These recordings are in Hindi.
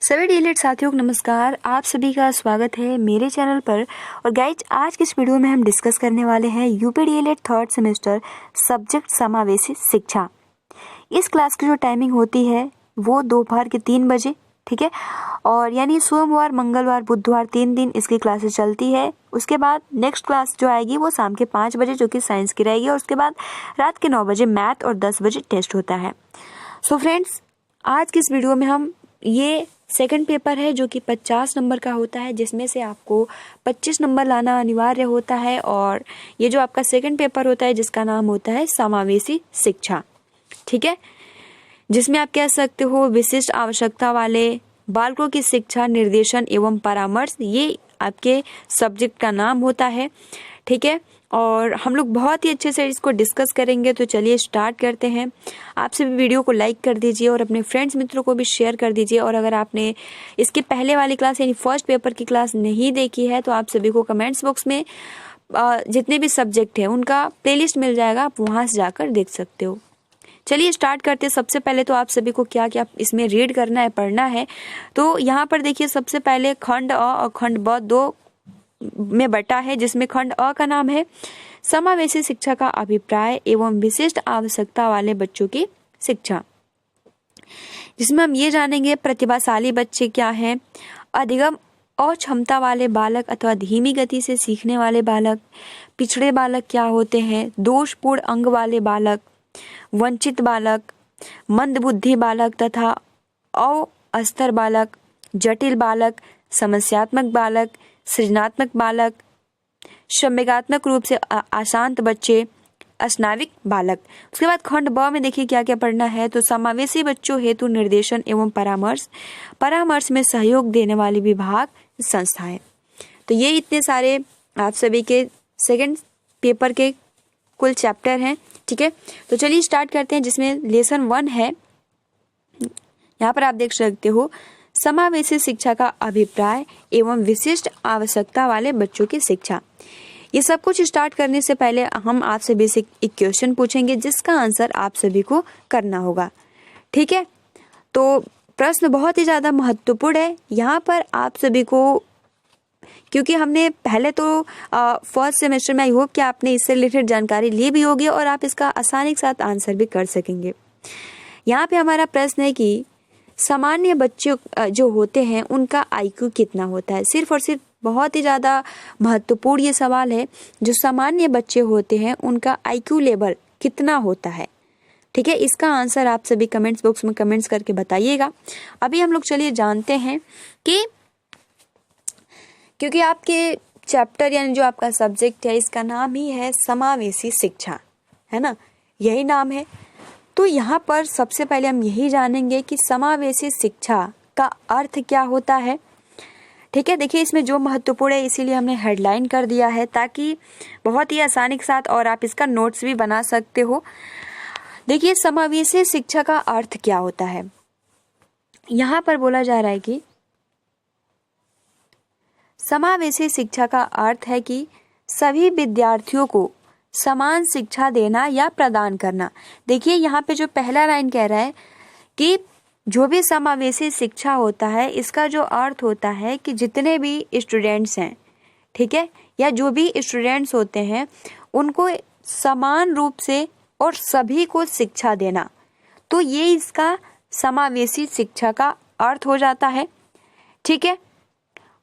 सभी डीएलएड साथियों को नमस्कार। आप सभी का स्वागत है मेरे चैनल पर। और गाइज, आज की इस वीडियो में हम डिस्कस करने वाले हैं UP DElEd third semester subject समावेशी शिक्षा। इस क्लास की जो टाइमिंग होती है वो दोपहर के 3 बजे, ठीक है। और यानी सोमवार, मंगलवार, बुधवार 3 दिन इसकी क्लासेस चलती है। उसके बाद नेक्स्ट क्लास जो आएगी वो शाम के 5 बजे जो कि साइंस की रहेगी। और उसके बाद रात के 9 बजे मैथ और 10 बजे टेस्ट होता है। सो फ्रेंड्स, आज की इस वीडियो में हम ये सेकंड पेपर है जो कि 50 नंबर का होता है, जिसमें से आपको 25 नंबर लाना अनिवार्य होता है। और ये जो आपका सेकंड पेपर होता है जिसका नाम होता है समावेशी शिक्षा, ठीक है, जिसमें आप कह सकते हो विशिष्ट आवश्यकता वाले बालकों की शिक्षा, निर्देशन एवं परामर्श, ये आपके सब्जेक्ट का नाम होता है, ठीक है। और हम लोग बहुत ही अच्छे से इसको डिस्कस करेंगे। तो चलिए स्टार्ट करते हैं। आप सभी वीडियो को लाइक कर दीजिए और अपने फ्रेंड्स मित्रों को भी शेयर कर दीजिए। और अगर आपने इसके पहले वाली क्लास यानी फर्स्ट पेपर की क्लास नहीं देखी है तो आप सभी को कमेंट्स बॉक्स में जितने भी सब्जेक्ट हैं उनका प्लेलिस्ट मिल जाएगा, आप वहाँ से जाकर देख सकते हो। चलिए स्टार्ट करते हैं। सबसे पहले तो आप सभी को क्या क्या इसमें रीड करना है, पढ़ना है। तो यहाँ पर देखिए, सबसे पहले खंड अ और खंड ब 2 में बटा है, जिसमें खंड अ का नाम है समावेशी शिक्षा का अभिप्राय एवं विशिष्ट आवश्यकता वाले बच्चों की शिक्षा, जिसमें हम ये जानेंगे प्रतिभाशाली बच्चे क्या हैं, अधिगम और क्षमता वाले बालक अथवा धीमी गति से सीखने वाले बालक, पिछड़े बालक क्या होते हैं, दोषपूर्ण अंग वाले बालक, वंचित बालक, मंदबुद्धि बालक तथा अस्तर बालक, जटिल बालक, समस्यात्मक बालक, सृजनात्मक बालक, संवेगात्मक रूप से अशांत बच्चे, अस्नाविक बालक। उसके बाद खंड ब में देखिए क्या क्या पढ़ना है। तो समावेशी बच्चों हेतु निर्देशन एवं परामर्श में सहयोग देने वाली विभाग संस्थाएं। तो ये इतने सारे आप सभी के सेकंड पेपर के कुल चैप्टर हैं, ठीक है। तो चलिए स्टार्ट करते हैं, जिसमें लेसन 1 है। यहाँ पर आप देख सकते हो समावेशी शिक्षा का अभिप्राय एवं विशिष्ट आवश्यकता वाले बच्चों की शिक्षा। ये सब कुछ स्टार्ट करने से पहले हम आपसे बेसिक एक क्वेश्चन पूछेंगे जिसका आंसर आप सभी को करना होगा, ठीक है। तो प्रश्न बहुत ही ज्यादा महत्वपूर्ण है यहाँ पर आप सभी को, क्योंकि हमने पहले तो फर्स्ट सेमेस्टर में, आई होप कि आपने इससे रिलेटेड जानकारी ली भी होगी और आप इसका आसानी के साथ आंसर भी कर सकेंगे। यहाँ पे हमारा प्रश्न है कि सामान्य बच्चे जो होते हैं उनका आईक्यू कितना होता है। सिर्फ और सिर्फ बहुत ही ज़्यादा महत्वपूर्ण ये सवाल है, जो सामान्य बच्चे होते हैं उनका आईक्यू लेवल कितना होता है, ठीक है। इसका आंसर आप सभी कमेंट्स बॉक्स में कमेंट्स करके बताइएगा। अभी हम लोग चलिए जानते हैं कि क्योंकि आपके चैप्टर यानी जो आपका सब्जेक्ट है इसका नाम ही है समावेशी शिक्षा, है ना, यही नाम है। तो यहाँ पर सबसे पहले हम यही जानेंगे कि समावेशी शिक्षा का अर्थ क्या होता है, ठीक है। देखिए, इसमें जो महत्वपूर्ण है इसीलिए हमने हेडलाइन कर दिया है ताकि बहुत ही आसानी के साथ, और आप इसका नोट्स भी बना सकते हो। देखिए, समावेशी शिक्षा का अर्थ क्या होता है। यहाँ पर बोला जा रहा है कि समावेशी शिक्षा का अर्थ है कि सभी विद्यार्थियों को समान शिक्षा देना या प्रदान करना। देखिए, यहाँ पे जो पहला लाइन कह रहा है कि जो भी समावेशी शिक्षा होता है इसका जो अर्थ होता है कि जितने भी स्टूडेंट्स हैं, ठीक है, या जो भी स्टूडेंट्स होते हैं उनको समान रूप से और सभी को शिक्षा देना। तो ये इसका समावेशी शिक्षा का अर्थ हो जाता है, ठीक है।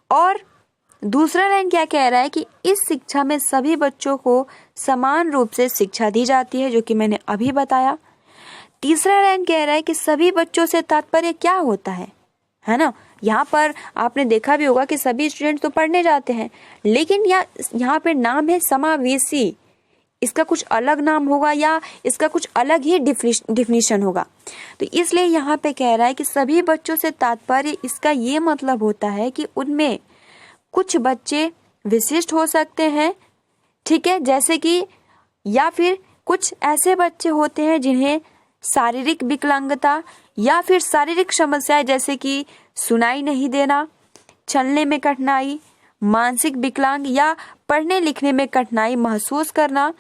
और दूसरा लाइन क्या कह रहा है कि इस शिक्षा में सभी बच्चों को समान रूप से शिक्षा दी जाती है, जो कि मैंने अभी बताया। तीसरा लाइन कह रहा है कि सभी बच्चों से तात्पर्य क्या होता है ना। यहाँ पर आपने देखा भी होगा कि सभी स्टूडेंट तो पढ़ने जाते हैं, लेकिन यहाँ पे नाम है समावेशी, इसका कुछ अलग नाम होगा या इसका कुछ अलग ही डिफिनीशन होगा। तो इसलिए यहाँ पे कह रहा है कि सभी बच्चों से तात्पर्य, इसका ये मतलब होता है कि उनमें कुछ बच्चे विशिष्ट हो सकते हैं, ठीक है, जैसे कि, या फिर कुछ ऐसे बच्चे होते हैं जिन्हें शारीरिक विकलांगता या फिर शारीरिक समस्याएं जैसे कि सुनाई नहीं देना, चलने में कठिनाई, मानसिक विकलांग या पढ़ने लिखने में कठिनाई महसूस करना,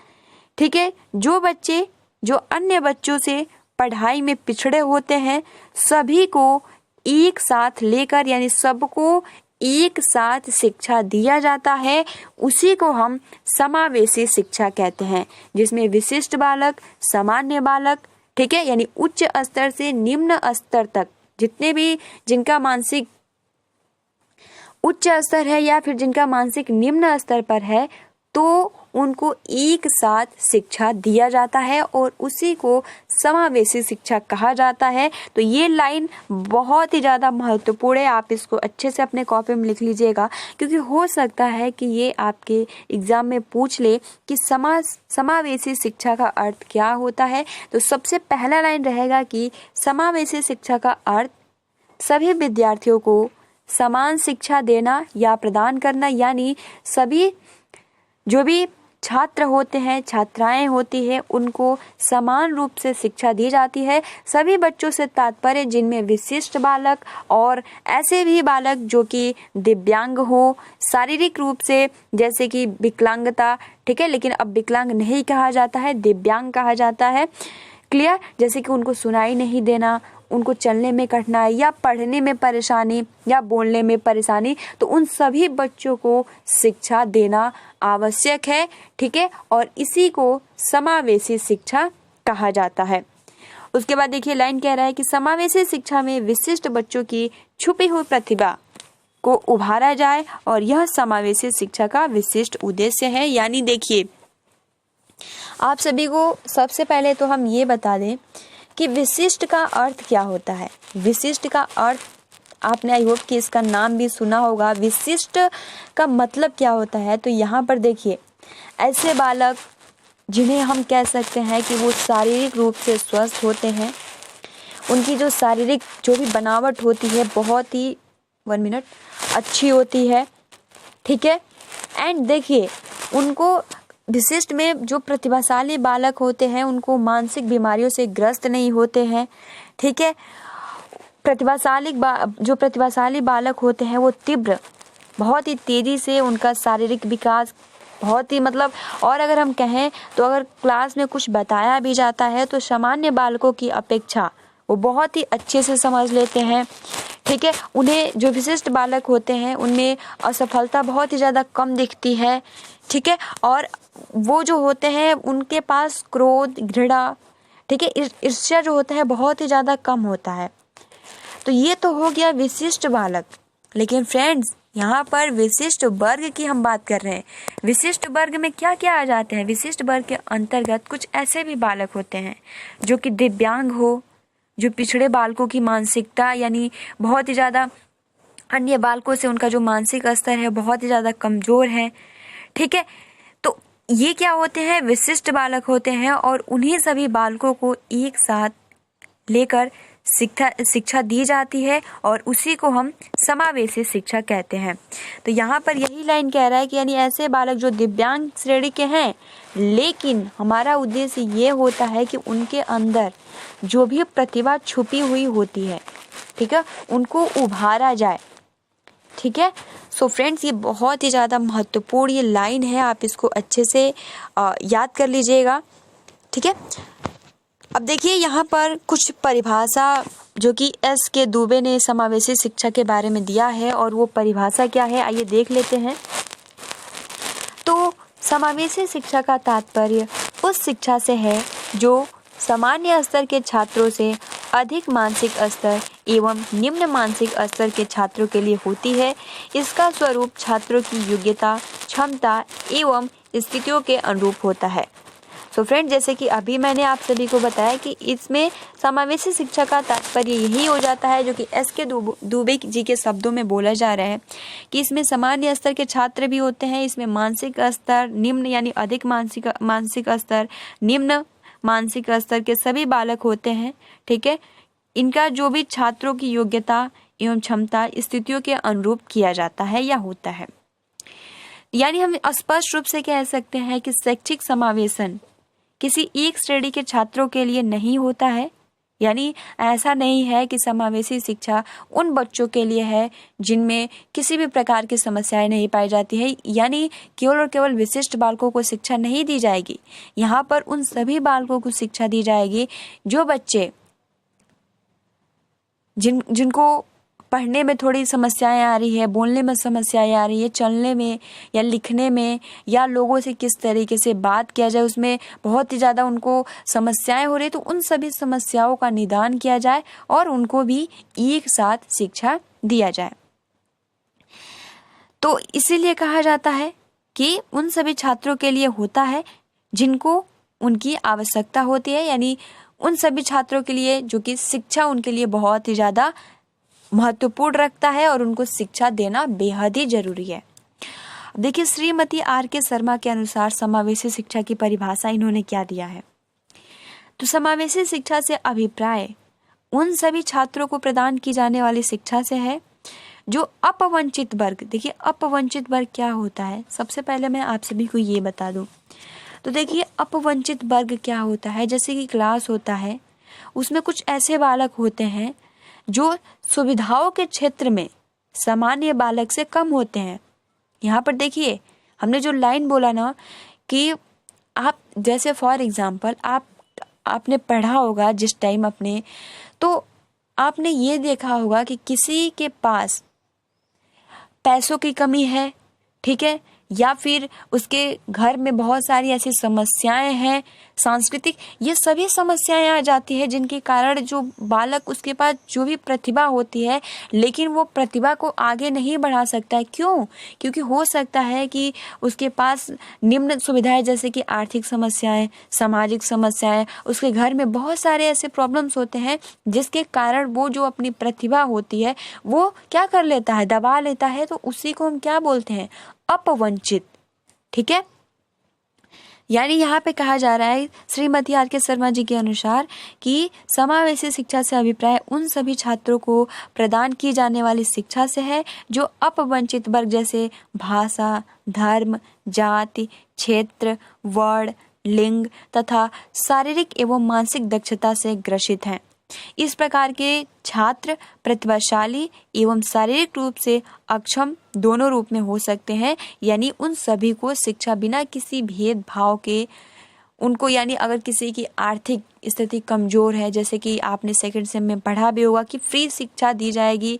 ठीक है, जो बच्चे जो अन्य बच्चों से पढ़ाई में पिछड़े होते हैं सभी को एक साथ लेकर यानी सबको एक साथ शिक्षा दिया जाता है, उसी को हम समावेशी शिक्षा कहते हैं, जिसमें विशिष्ट बालक, सामान्य बालक, ठीक है, यानी उच्च स्तर से निम्न स्तर तक जितने भी जिनका मानसिक उच्च स्तर है या फिर जिनका मानसिक निम्न स्तर पर है, तो उनको एक साथ शिक्षा दिया जाता है और उसी को समावेशी शिक्षा कहा जाता है। तो ये लाइन बहुत ही ज़्यादा महत्वपूर्ण है, आप इसको अच्छे से अपने कॉपी में लिख लीजिएगा, क्योंकि हो सकता है कि ये आपके एग्जाम में पूछ ले कि समावेशी शिक्षा का अर्थ क्या होता है। तो सबसे पहला लाइन रहेगा कि समावेशी शिक्षा का अर्थ सभी विद्यार्थियों को समान शिक्षा देना या प्रदान करना, यानी सभी जो भी छात्र होते हैं, छात्राएं होती है, उनको समान रूप से शिक्षा दी जाती है। सभी बच्चों से तात्पर्य जिनमें विशिष्ट बालक और ऐसे भी बालक जो कि दिव्यांग हो, शारीरिक रूप से, जैसे कि विकलांगता, ठीक है, लेकिन अब विकलांग नहीं कहा जाता है, दिव्यांग कहा जाता है, क्लियर, जैसे कि उनको सुनाई नहीं देना, उनको चलने में कठिनाई या पढ़ने में परेशानी या बोलने में परेशानी, तो उन सभी बच्चों को शिक्षा देना आवश्यक है, ठीक है, और इसी को समावेशी शिक्षा कहा जाता है। उसके बाद देखिए लाइन कह रहा है कि समावेशी शिक्षा में विशिष्ट बच्चों की छुपी हुई प्रतिभा को उभारा जाए और यह समावेशी शिक्षा का विशिष्ट उद्देश्य है। यानी देखिए, आप सभी को सबसे पहले तो हम ये बता दें कि विशिष्ट का अर्थ क्या होता है। विशिष्ट का अर्थ आपने आई होप कि इसका नाम भी सुना होगा। विशिष्ट का मतलब क्या होता है, तो यहाँ पर देखिए, ऐसे बालक जिन्हें हम कह सकते हैं कि वो शारीरिक रूप से स्वस्थ होते हैं, उनकी जो शारीरिक जो भी बनावट होती है बहुत ही 1 मिनट अच्छी होती है, ठीक है, एंड देखिए उनको विशिष्ट में जो प्रतिभाशाली बालक होते हैं उनको मानसिक बीमारियों से ग्रस्त नहीं होते हैं, ठीक है, जो प्रतिभाशाली बालक होते हैं वो तीव्र, बहुत ही तेजी से उनका शारीरिक विकास बहुत ही मतलब, और अगर हम कहें तो अगर क्लास में कुछ बताया भी जाता है तो सामान्य बालकों की अपेक्षा वो बहुत ही अच्छे से समझ लेते हैं, ठीक है। उन्हें जो विशिष्ट बालक होते हैं उनमें असफलता बहुत ही ज़्यादा कम दिखती है, ठीक है, और वो जो होते हैं उनके पास क्रोध, घृणा, ठीक है, ईर्ष्या जो होता है बहुत ही ज़्यादा कम होता है। तो ये तो हो गया विशिष्ट बालक। लेकिन फ्रेंड्स, यहाँ पर विशिष्ट वर्ग की हम बात कर रहे हैं। विशिष्ट वर्ग में क्या क्या आ जाते हैं? विशिष्ट वर्ग के अंतर्गत कुछ ऐसे भी बालक होते हैं जो कि दिव्यांग हो, जो पिछड़े बालकों की मानसिकता यानी बहुत ही ज़्यादा अन्य बालकों से उनका जो मानसिक स्तर है बहुत ही ज़्यादा कमज़ोर है, ठीक है। तो ये क्या होते हैं? विशिष्ट बालक होते हैं और उन्हीं सभी बालकों को एक साथ लेकर शिक्षा दी जाती है और उसी को हम समावेशी शिक्षा कहते हैं। तो यहाँ पर यही लाइन कह रहा है कि यानी ऐसे बालक जो दिव्यांग श्रेणी के हैं, लेकिन हमारा उद्देश्य ये होता है कि उनके अंदर जो भी प्रतिभा छुपी हुई होती है, ठीक है, उनको उभारा जाए, ठीक है। सो फ्रेंड्स, ये बहुत ही ज़्यादा महत्वपूर्ण ये लाइन है, आप इसको अच्छे से याद कर लीजिएगा, ठीक है। अब देखिए यहाँ पर कुछ परिभाषा जो कि एस के दुबे ने समावेशी शिक्षा के बारे में दिया है, और वो परिभाषा क्या है आइए देख लेते हैं। तो समावेशी शिक्षा का तात्पर्य उस शिक्षा से है जो सामान्य स्तर के छात्रों से अधिक मानसिक स्तर एवं निम्न मानसिक स्तर के छात्रों के लिए होती है। इसका स्वरूप छात्रों की योग्यता, क्षमता एवं स्थितियों के अनुरूप होता है। तो फ्रेंड, जैसे कि अभी मैंने आप सभी को बताया कि इसमें समावेशी शिक्षा का तात्पर्य यही हो जाता है जो कि एस के दुबे जी के शब्दों में बोला जा रहा है कि इसमें सामान्य स्तर के छात्र भी होते हैं, इसमें मानसिक स्तर निम्न यानी अधिक मानसिक स्तर, निम्न मानसिक स्तर के सभी बालक होते हैं, ठीक है। इनका जो भी छात्रों की योग्यता एवं क्षमता स्थितियों के अनुरूप किया जाता है या होता है। यानी हम स्पष्ट रूप से कह सकते हैं कि शैक्षिक समावेशन किसी एक श्रेणी के छात्रों के लिए नहीं होता है। यानी ऐसा नहीं है कि समावेशी शिक्षा उन बच्चों के लिए है जिनमें किसी भी प्रकार की समस्याएं नहीं पाई जाती है, यानी केवल और केवल विशिष्ट बालकों को शिक्षा नहीं दी जाएगी। यहाँ पर उन सभी बालकों को शिक्षा दी जाएगी जो बच्चे जिनको पढ़ने में थोड़ी समस्याएं आ रही है, बोलने में समस्याएं आ रही है, चलने में या लिखने में, या लोगों से किस तरीके से बात किया जाए उसमें बहुत ही ज़्यादा उनको समस्याएं हो रही, तो उन सभी समस्याओं का निदान किया जाए और उनको भी एक साथ शिक्षा दिया जाए। तो इसीलिए कहा जाता है कि उन सभी छात्रों के लिए होता है जिनको उनकी आवश्यकता होती है, यानी उन सभी छात्रों के लिए जो कि शिक्षा उनके लिए बहुत ही ज़्यादा महत्वपूर्ण रखता है और उनको शिक्षा देना बेहद ही जरूरी है। देखिए, श्रीमती R.K. शर्मा के अनुसार समावेशी शिक्षा की परिभाषा इन्होंने क्या दिया है। तो समावेशी शिक्षा से अभिप्राय उन सभी छात्रों को प्रदान की जाने वाली शिक्षा से है जो अपवंचित वर्ग। देखिए, अपवंचित वर्ग क्या होता है, सबसे पहले मैं आप सभी को ये बता दूं। तो देखिए, अपवंचित वर्ग क्या होता है, जैसे कि क्लास होता है, उसमें कुछ ऐसे बालक होते हैं जो सुविधाओं के क्षेत्र में सामान्य बालक से कम होते हैं। यहाँ पर देखिए, हमने जो लाइन बोला ना कि आप जैसे फॉर एग्जांपल आपने पढ़ा होगा जिस टाइम अपने, तो आपने ये देखा होगा कि किसी के पास पैसों की कमी है, ठीक है, या फिर उसके घर में बहुत सारी ऐसी समस्याएं हैं सांस्कृतिक, ये सभी समस्याएं आ जाती है जिनके कारण जो बालक, उसके पास जो भी प्रतिभा होती है लेकिन वो प्रतिभा को आगे नहीं बढ़ा सकता है। क्यों? क्योंकि हो सकता है कि उसके पास निम्न सुविधाएं जैसे कि आर्थिक समस्याएं, सामाजिक समस्याएं, उसके घर में बहुत सारे ऐसे प्रॉब्लम्स होते हैं जिसके कारण वो जो अपनी प्रतिभा होती है वो क्या कर लेता है, दबा लेता है। तो उसी को हम क्या बोलते हैं, अपवंचित। ठीक है, यानी यहाँ पे कहा जा रहा है श्रीमती R.K. शर्मा जी के अनुसार कि समावेशी शिक्षा से अभिप्राय उन सभी छात्रों को प्रदान की जाने वाली शिक्षा से है जो अपवंचित वर्ग जैसे भाषा, धर्म, जाति, क्षेत्र, वर्ण, लिंग तथा शारीरिक एवं मानसिक दक्षता से ग्रसित हैं। इस प्रकार के छात्र प्रतिभाशाली एवं शारीरिक रूप से अक्षम दोनों रूप में हो सकते हैं, यानी उन सभी को शिक्षा बिना किसी भेदभाव के उनको, यानी अगर किसी की आर्थिक स्थिति कमजोर है, जैसे कि आपने सेकंड सेम में पढ़ा भी होगा कि फ्री शिक्षा दी जाएगी,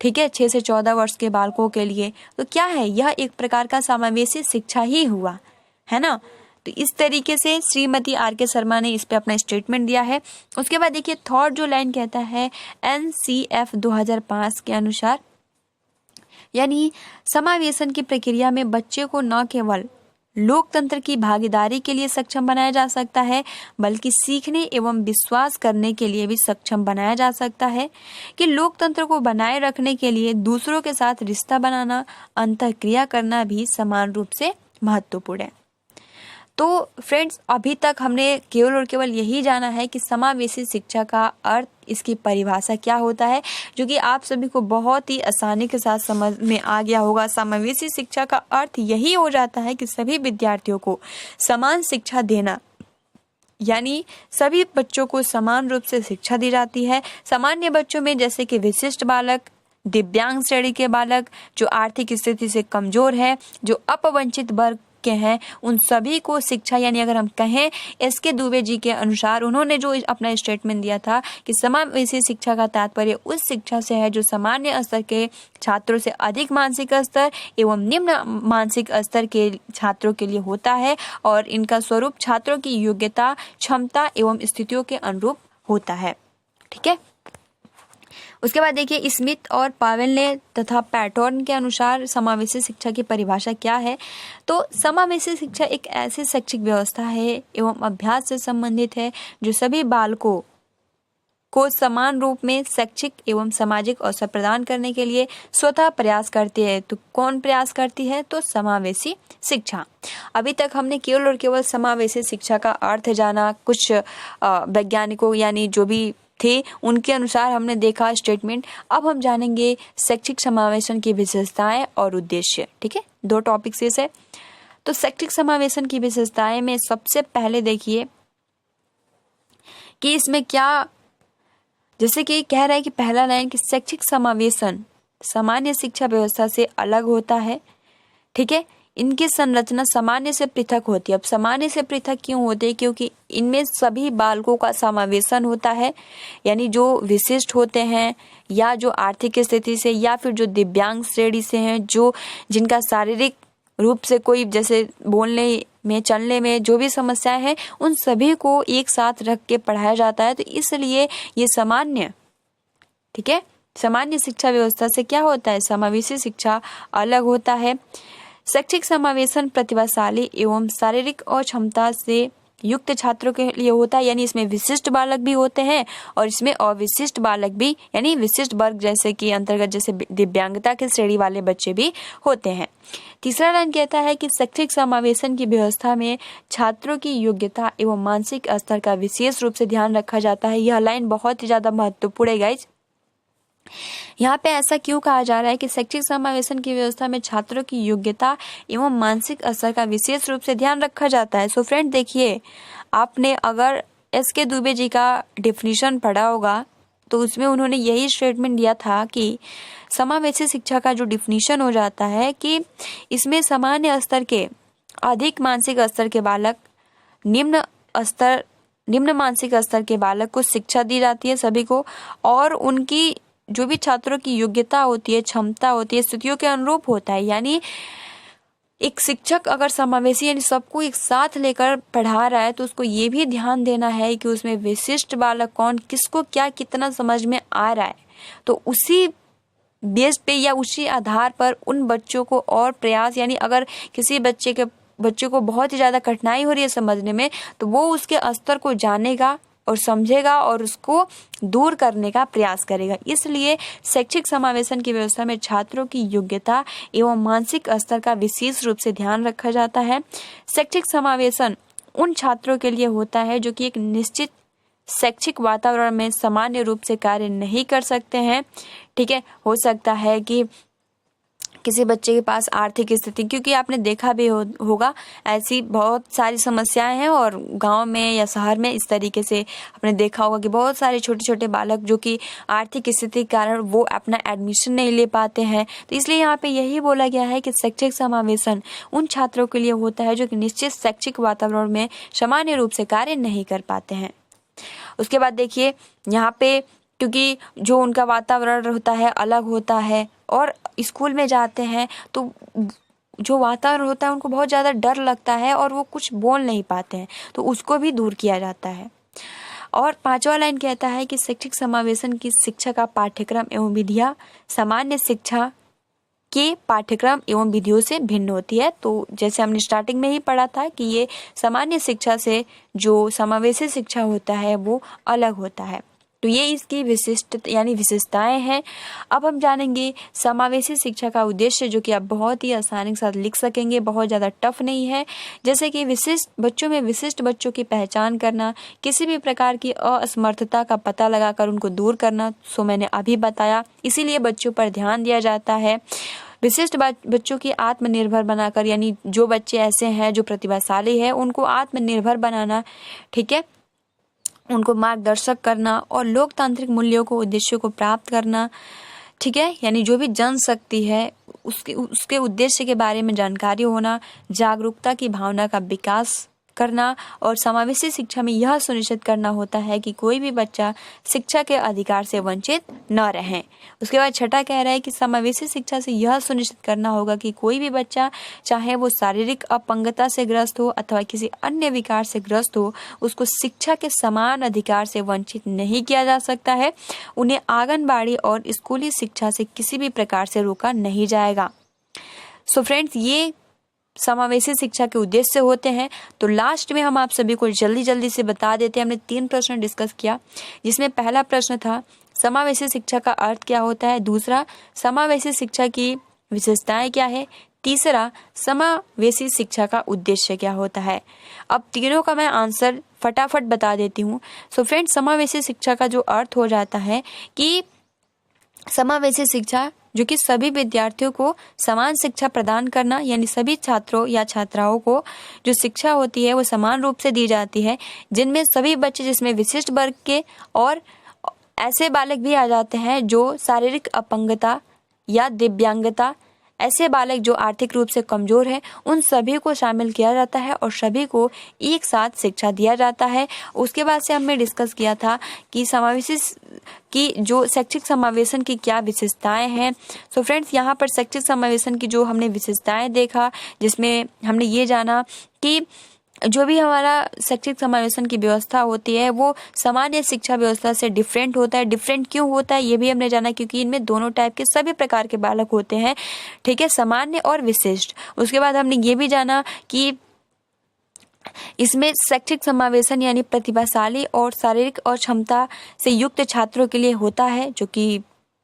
ठीक है, 6 से 14 वर्ष के बालकों के लिए, तो क्या है, यह एक प्रकार का समावेशी शिक्षा ही हुआ, है ना। तो इस तरीके से श्रीमती R.K. शर्मा ने इस पे अपना स्टेटमेंट दिया है। उसके बाद देखिए थर्ड जो लाइन कहता है NCF 2005 के अनुसार, यानी समावेशन की प्रक्रिया में बच्चे को न केवल लोकतंत्र की भागीदारी के लिए सक्षम बनाया जा सकता है बल्कि सीखने एवं विश्वास करने के लिए भी सक्षम बनाया जा सकता है कि लोकतंत्र को बनाए रखने के लिए दूसरों के साथ रिश्ता बनाना, अंतःक्रिया करना भी समान रूप से महत्वपूर्ण है। तो फ्रेंड्स, अभी तक हमने केवल और केवल यही जाना है कि समावेशी शिक्षा का अर्थ, इसकी परिभाषा क्या होता है, जो कि आप सभी को बहुत ही आसानी के साथ समझ में आ गया होगा। समावेशी शिक्षा का अर्थ यही हो जाता है कि सभी विद्यार्थियों को समान शिक्षा देना, यानी सभी बच्चों को समान रूप से शिक्षा दी जाती है। सामान्य बच्चों में जैसे कि विशिष्ट बालक, दिव्यांग श्रेणी के बालक, जो आर्थिक स्थिति से कमजोर है, जो अपवंचित वर्ग के हैं, उन सभी को शिक्षा, यानी अगर हम कहें SK दुबे जी के अनुसार, उन्होंने जो अपना स्टेटमेंट दिया था कि समावेशी शिक्षा का तात्पर्य उस शिक्षा से है जो सामान्य स्तर के छात्रों से अधिक मानसिक स्तर एवं निम्न मानसिक स्तर के छात्रों के लिए होता है और इनका स्वरूप छात्रों की योग्यता, क्षमता एवं स्थितियों के अनुरूप होता है। ठीक है, उसके बाद देखिए स्मिथ और पावेल ने तथा पैटर्न के अनुसार समावेशी शिक्षा की परिभाषा क्या है। तो समावेशी शिक्षा एक ऐसी शैक्षिक व्यवस्था है एवं अभ्यास से संबंधित है जो सभी बालकों को समान रूप में शैक्षिक एवं सामाजिक अवसर प्रदान करने के लिए स्वतः प्रयास करती है। तो कौन प्रयास करती है? तो समावेशी शिक्षा। अभी तक हमने केवल और केवल समावेशी शिक्षा का अर्थ जाना, कुछ वैज्ञानिकों यानी जो भी थे उनके अनुसार हमने देखा स्टेटमेंट। अब हम जानेंगे शैक्षिक समावेशन की विशेषताएं और उद्देश्य। ठीक है, 2 टॉपिक शेष है। तो शैक्षिक समावेशन की विशेषताएं में सबसे पहले देखिए कि इसमें क्या, जैसे कि कह रहा है कि पहला लाइन कि शैक्षिक समावेशन सामान्य शिक्षा व्यवस्था से अलग होता है। ठीक है, इनकी संरचना सामान्य से पृथक होती है। अब सामान्य से पृथक क्यों होती है? क्योंकि इनमें सभी बालकों का समावेशन होता है, यानी जो विशिष्ट होते हैं या जो आर्थिक स्थिति से या फिर जो दिव्यांग श्रेणी से हैं, जो जिनका शारीरिक रूप से कोई जैसे बोलने में, चलने में जो भी समस्याएं हैं, उन सभी को एक साथ रख के पढ़ाया जाता है। तो इसलिए ये सामान्य, ठीक है, सामान्य शिक्षा व्यवस्था से क्या होता है? समावेशी शिक्षा अलग होता है। शैक्षिक समावेशन प्रतिभाशाली एवं शारीरिक और क्षमता से युक्त छात्रों के लिए होता है, यानी इसमें विशिष्ट बालक भी होते हैं और इसमें अविशिष्ट बालक भी, यानी विशिष्ट वर्ग जैसे कि अंतर्गत जैसे दिव्यांगता के श्रेणी वाले बच्चे भी होते हैं। तीसरा लाइन कहता है कि शैक्षिक समावेशन की व्यवस्था में छात्रों की योग्यता एवं मानसिक स्तर का विशेष रूप से ध्यान रखा जाता है। यह लाइन बहुत ही ज्यादा महत्वपूर्ण है गाइज। यहाँ पे ऐसा क्यों कहा जा रहा है कि शैक्षिक समावेशन की व्यवस्था में छात्रों की योग्यता एवं मानसिक असर का विशेष रूप से ध्यान रखा जाता है? सो फ्रेंड देखिए, आपने अगर एस.के. दुबे जी का डेफिनेशन पढ़ा होगा तो उसमें उन्होंने यही स्टेटमेंट दिया था कि समावेशी शिक्षा का जो डिफिनीशन हो जाता है कि इसमें सामान्य स्तर के अधिक मानसिक स्तर के बालक, निम्न मानसिक स्तर के बालक को शिक्षा दी जाती है सभी को, और उनकी जो भी छात्रों की योग्यता होती है, क्षमता होती है, स्थितियों के अनुरूप होता है। यानी एक शिक्षक अगर समावेशी यानी सबको एक साथ लेकर पढ़ा रहा है तो उसको ये भी ध्यान देना है कि उसमें विशिष्ट बालक कौन, किसको क्या कितना समझ में आ रहा है, तो उसी बेस पे या उसी आधार पर उन बच्चों को और प्रयास, यानी अगर किसी बच्चे को बहुत ही ज़्यादा कठिनाई हो रही है समझने में, तो वो उसके स्तर को जानेगा और समझेगा और उसको दूर करने का प्रयास करेगा। इसलिए शैक्षिक समावेशन की व्यवस्था में छात्रों की योग्यता एवं मानसिक स्तर का विशेष रूप से ध्यान रखा जाता है। शैक्षिक समावेशन उन छात्रों के लिए होता है जो कि एक निश्चित शैक्षिक वातावरण में सामान्य रूप से कार्य नहीं कर सकते हैं। ठीक है, हो सकता है कि किसी बच्चे के पास आर्थिक स्थिति, क्योंकि आपने देखा भी होगा ऐसी बहुत सारी समस्याएं हैं और गांव में या शहर में इस तरीके से आपने देखा होगा कि बहुत सारे छोटे छोटे बालक जो कि आर्थिक स्थिति के कारण वो अपना एडमिशन नहीं ले पाते हैं। तो इसलिए यहाँ पे यही बोला गया है कि शैक्षिक समावेशन उन छात्रों के लिए होता है जो कि निश्चित शैक्षिक वातावरण में सामान्य रूप से कार्य नहीं कर पाते हैं। उसके बाद देखिए यहाँ पे, क्योंकि जो उनका वातावरण होता है अलग होता है और स्कूल में जाते हैं तो जो वातावरण होता है उनको बहुत ज़्यादा डर लगता है और वो कुछ बोल नहीं पाते हैं, तो उसको भी दूर किया जाता है। और पांचवा लाइन कहता है कि शैक्षिक समावेशन की शिक्षा का पाठ्यक्रम एवं विधियाँ सामान्य शिक्षा के पाठ्यक्रम एवं विधियों से भिन्न होती है। तो जैसे हमने स्टार्टिंग में ही पढ़ा था कि ये सामान्य शिक्षा से जो समावेशी शिक्षा होता है वो अलग होता है। तो ये इसकी विशेषताएं हैं। अब हम जानेंगे समावेशी शिक्षा का उद्देश्य, जो कि आप बहुत ही आसानी के साथ लिख सकेंगे, बहुत ज़्यादा टफ नहीं है। जैसे कि विशिष्ट बच्चों की पहचान करना, किसी भी प्रकार की असमर्थता का पता लगाकर उनको दूर करना, सो मैंने अभी बताया, इसीलिए बच्चों पर ध्यान दिया जाता है। विशिष्ट बच्चों की आत्मनिर्भर बनाकर, यानी जो बच्चे ऐसे हैं जो प्रतिभाशाली है उनको आत्मनिर्भर बनाना, ठीक है, उनको मार्गदर्शक करना और लोकतांत्रिक मूल्यों को, उद्देश्यों को प्राप्त करना, ठीक है, यानी जो भी जनशक्ति है उसके उद्देश्य के बारे में जानकारी होना, जागरूकता की भावना का विकास करना, और समावेशी शिक्षा में यह सुनिश्चित करना होता है कि कोई भी बच्चा शिक्षा के अधिकार से वंचित न रहे। उसके बाद छठा कह रहा है कि समावेशी शिक्षा से यह सुनिश्चित करना होगा कि कोई भी बच्चा, चाहे वो शारीरिक अपंगता से ग्रस्त हो अथवा किसी अन्य विकार से ग्रस्त हो, उसको शिक्षा के समान अधिकार से वंचित नहीं किया जा सकता है। उन्हें आंगनबाड़ी और स्कूली शिक्षा से किसी भी प्रकार से रोका नहीं जाएगा। सो फ्रेंड्स, ये समावेशी शिक्षा के उद्देश्य होते हैं। तो लास्ट में हम आप सभी को जल्दी से बता देते हैं। हमने 3 प्रश्न डिस्कस किया, जिसमें पहला प्रश्न था समावेशी शिक्षा का अर्थ क्या होता है, दूसरा समावेशी शिक्षा की विशेषताएं क्या है, तीसरा समावेशी शिक्षा का उद्देश्य क्या होता है। अब तीनों का मैं आंसर फटाफट बता देती हूँ। सो फ्रेंड्स, समावेशी शिक्षा का जो अर्थ हो जाता है कि समावेशी शिक्षा जो कि सभी विद्यार्थियों को समान शिक्षा प्रदान करना, यानी सभी छात्रों या छात्राओं को जो शिक्षा होती है वो समान रूप से दी जाती है, जिनमें सभी बच्चे, जिसमें विशिष्ट वर्ग के और ऐसे बालक भी आ जाते हैं जो शारीरिक अपंगता या दिव्यांगता ऐसे बालक जो आर्थिक रूप से कमजोर हैं उन सभी को शामिल किया जाता है और सभी को एक साथ शिक्षा दिया जाता है। उसके बाद से हमने डिस्कस किया था कि समावेशी की जो शैक्षिक समावेशन की क्या विशेषताएं हैं। सो फ्रेंड्स, यहाँ पर शैक्षिक समावेशन की जो हमने विशेषताएं देखा, जिसमें हमने ये जाना कि जो भी हमारा शैक्षिक समावेशन की व्यवस्था होती है वो सामान्य शिक्षा व्यवस्था से डिफरेंट होता है। डिफरेंट क्यों होता है ये भी हमने जाना, क्योंकि इनमें दोनों टाइप के सभी प्रकार के बालक होते हैं, ठीक है, सामान्य और विशिष्ट। उसके बाद हमने ये भी जाना कि इसमें शैक्षिक समावेशन यानी प्रतिभाशाली और शारीरिक और क्षमता से युक्त छात्रों के लिए होता है, जो कि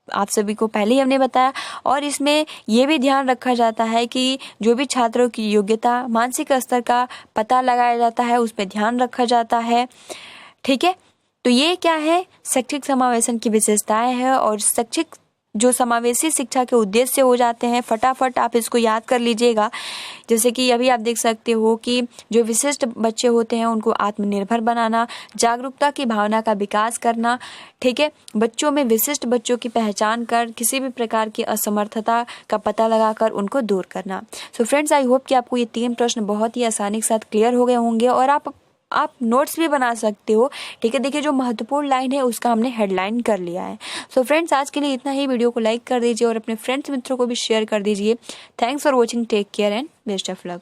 आप सभी को पहले ही हमने बताया। और इसमें यह भी ध्यान रखा जाता है कि जो भी छात्रों की योग्यता, मानसिक स्तर का पता लगाया जाता है, उस पर ध्यान रखा जाता है, ठीक है। तो ये क्या है, शैक्षिक समावेशन की विशेषताएं हैं और शैक्षिक जो समावेशी शिक्षा के उद्देश्य हो जाते हैं। फटाफट आप इसको याद कर लीजिएगा। जैसे कि अभी आप देख सकते हो कि जो विशिष्ट बच्चे होते हैं उनको आत्मनिर्भर बनाना, जागरूकता की भावना का विकास करना, ठीक है, बच्चों में विशिष्ट बच्चों की पहचान कर किसी भी प्रकार की असमर्थता का पता लगाकर उनको दूर करना। सो फ्रेंड्स, आई होप कि आपको ये 3 प्रश्न बहुत ही आसानी के साथ क्लियर हो गए होंगे और आप नोट्स भी बना सकते हो, ठीक है। देखिए, जो महत्वपूर्ण लाइन है उसका हमने हेडलाइन कर लिया है। सो फ्रेंड्स, आज के लिए इतना ही। वीडियो को लाइक कर दीजिए और अपने फ्रेंड्स मित्रों को भी शेयर कर दीजिए। Thanks for watching, take care and best of luck.